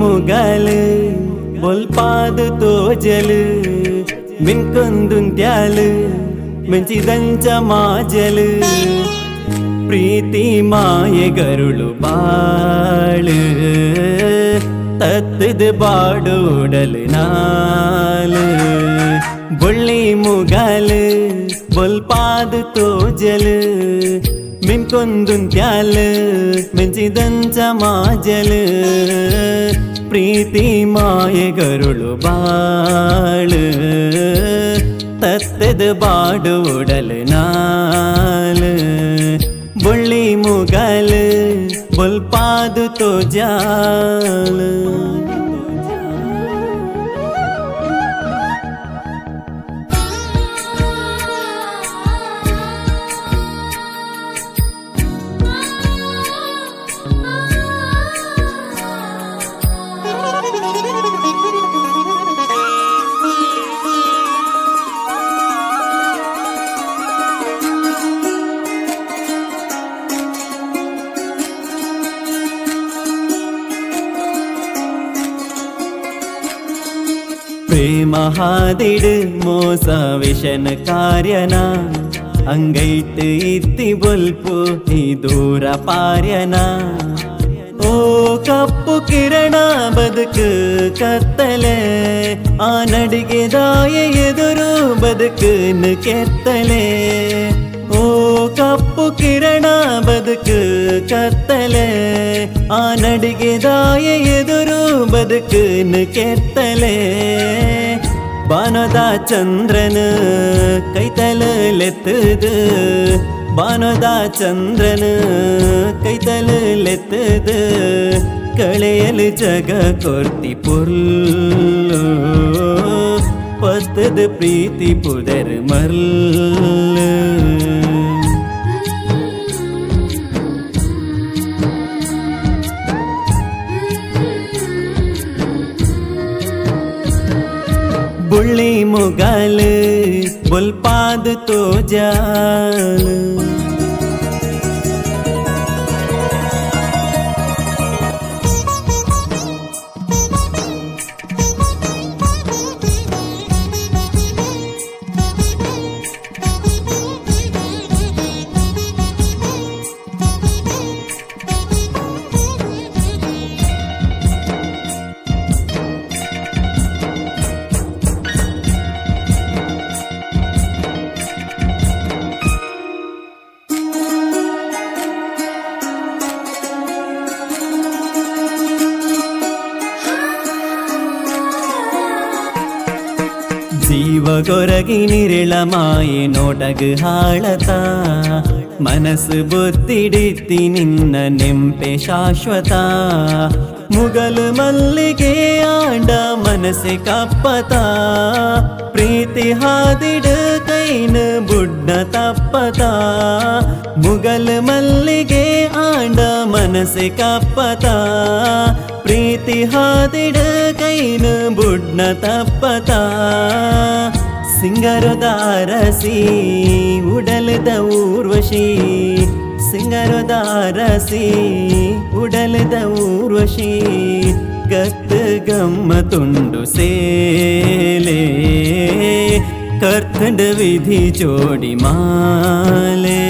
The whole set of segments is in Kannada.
मुगाल बोलपाद तोजल मिन्कुंदुंत्याल ಮೆಂಚಿದಂಚ ಮಾಜಲು ಪ್ರೀತಿ ಮಾಯೆ ಗರುಳು ಬಾಳು ತತ್ತದ ಬಾಡೋಡಲು ನಾಲು ಬೊಳ್ಳಿ ಮುಗಾಲು ಬೊಲ್ಪಾದು ತೋಜಲು ಮಿನ್ಕೊಂದುಂತ್ಯಾಲು ಮೆಂಚಿದಂಚ ಮಾಜಲು ಪ್ರೀತಿ ಮಾಯೆ ಗರುಳು ಬಾಳು ತತ್ತದ ಬಾಡೋಡಲ್ ನಾಲ್ ಬೊಳ್ಳಿ ಮುಗಲ್ ಬೊಲ್ಪಾದು ತೋಜಾಲ್ ಪ್ರೇಮ ಹಾದಿಡು ಮೋಸ ವಿಷನ ಕಾರ್ಯನ ಅಂಗೈಟ್ ಇತ್ತಿ ಬೊಲ್ಪು ಈ ದೂರ ಪಾರ್ಯನ ಓ ಕಪ್ಪು ಕಿರಣ ಬದುಕು ಕತ್ತಲೆ ಆ ನಡಿಗೆ ದಾಯ ಎದುರು ಬದುಕನ್ನು ಕೆತ್ತಲೆ ಓ ಕಪ್ಪು ಕಿರಣ ಬದುಕು ಕತ್ತಲೆ ಆ ನಡಿಗೆ ದಾಯ ಎದುರು ಬದುಕನ್ನು ಕೆತ್ತಲೆ ಬಾನದ ಚಂದ್ರನ ಕೈತಲೆತ್ತದ ಬಾನದ ಚಂದ್ರನ ಕೈತಲೆತ್ತದ ಕಳೆಯಲು ಜಗ ಕೊರ್ತಿ ಪುರ್ಲು ಪತ್ತದ ಪ್ರೀತಿ ಪುದರ್ ಮರ್ಲ ಬುಳ್ಳಿ ಮುಗಾಲ್ ಬೊಲ್ಪಾದ ತೋಜಾಲ್ ಜೀವ ಗೊರಗಿ ನಿರಳ ಮಾಯೆ ನೋಟಗ್ ಹಾಳತ ಮನಸ್ಸು ಬೊತ್ತಿಡಿತ್ತಿ ನಿನ್ನ ನೆಂಪೆ ಶಾಶ್ವತ ಮುಗಲು ಮಲ್ಲಿಗೆ ಆಂಡ ಮನಸ್ಸೆ ಕಪ್ಪತ ಪ್ರೀತಿ ಹಾದಿಡು ಕೈನ ಬುಡ್ಡ ತಪ್ಪತ ಮುಗಲು ಮಲ್ಲಿಗೆ ಆಂಡ ಮನಸ್ಸೆ ಕಪ್ಪತ ಪ್ರೀತಿ ಹಾದಿಡು ಕೈನ ಬುಡ್ಡ ತಪ್ಪತ ಸಿಂಗರದ ಅರಸಿ ಉಡಲದ ಊರ್ವಶಿ ಸಿಂಗರದ ಅರಸಿ ಉಡಲದ ಊರ್ವಶಿ ಗತ್ತು ಗಮ್ಮ ತುಂಡು ಸೇಲೆ ಕರ್ತಂಡ ವಿಧಿ ಜೋಡಿ ಮಾಲೆ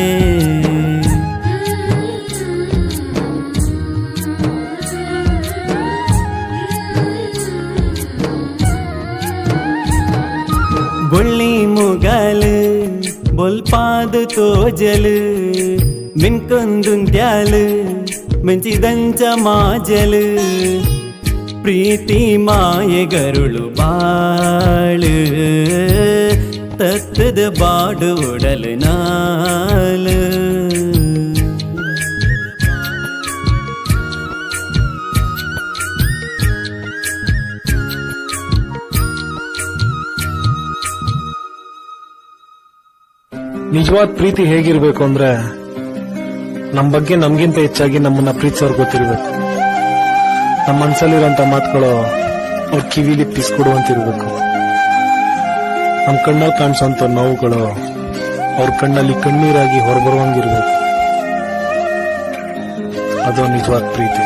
ಬೊಳ್ಳಿ ಮುಗಾಲ್ ಬೊಲ್ಪಾದ ತೋಜಲ್ ಮಿನ್ಕೊಂದುಂತ್ಯಾಲ್ ಮೆಂಚಿದಂಚ ಮಾಜಲ್ ಪ್ರೀತಿ ಮಾಯೆ ಗರುಳು ಬಾಳು ತತ್ತದ ಬಾಡೋಡಲ್ ನಾಲ್ ನಿಜವಾದ ಪ್ರೀತಿ ಹೇಗಿರ್ಬೇಕು ಅಂದ್ರೆ ನಮ್ ಬಗ್ಗೆ ನಮ್ಗಿಂತ ಹೆಚ್ಚಾಗಿ ನಮ್ಮನ್ನ ಪ್ರೀತಿಸೋರ್ ಗೊತ್ತಿರ್ಬೇಕು. ನಮ್ಮ ಮನ್ಸಲ್ಲಿರೋಂತ ಮಾತುಗಳು ಅವ್ರ ಕಿವಿಲಿ ಪಿಸ್ಕೊಡುವಂತಿರ್ಬೇಕು. ನಮ್ ಕಣ್ಣಲ್ಲಿ ಕಾಣಿಸೋಂತ ನೋವುಗಳು ಅವ್ರ ಕಣ್ಣಲ್ಲಿ ಕಣ್ಣೀರಾಗಿ ಹೊರಬರುವಂಗಿರ್ಬೇಕು. ಅದು ನಿಜವಾದ ಪ್ರೀತಿ.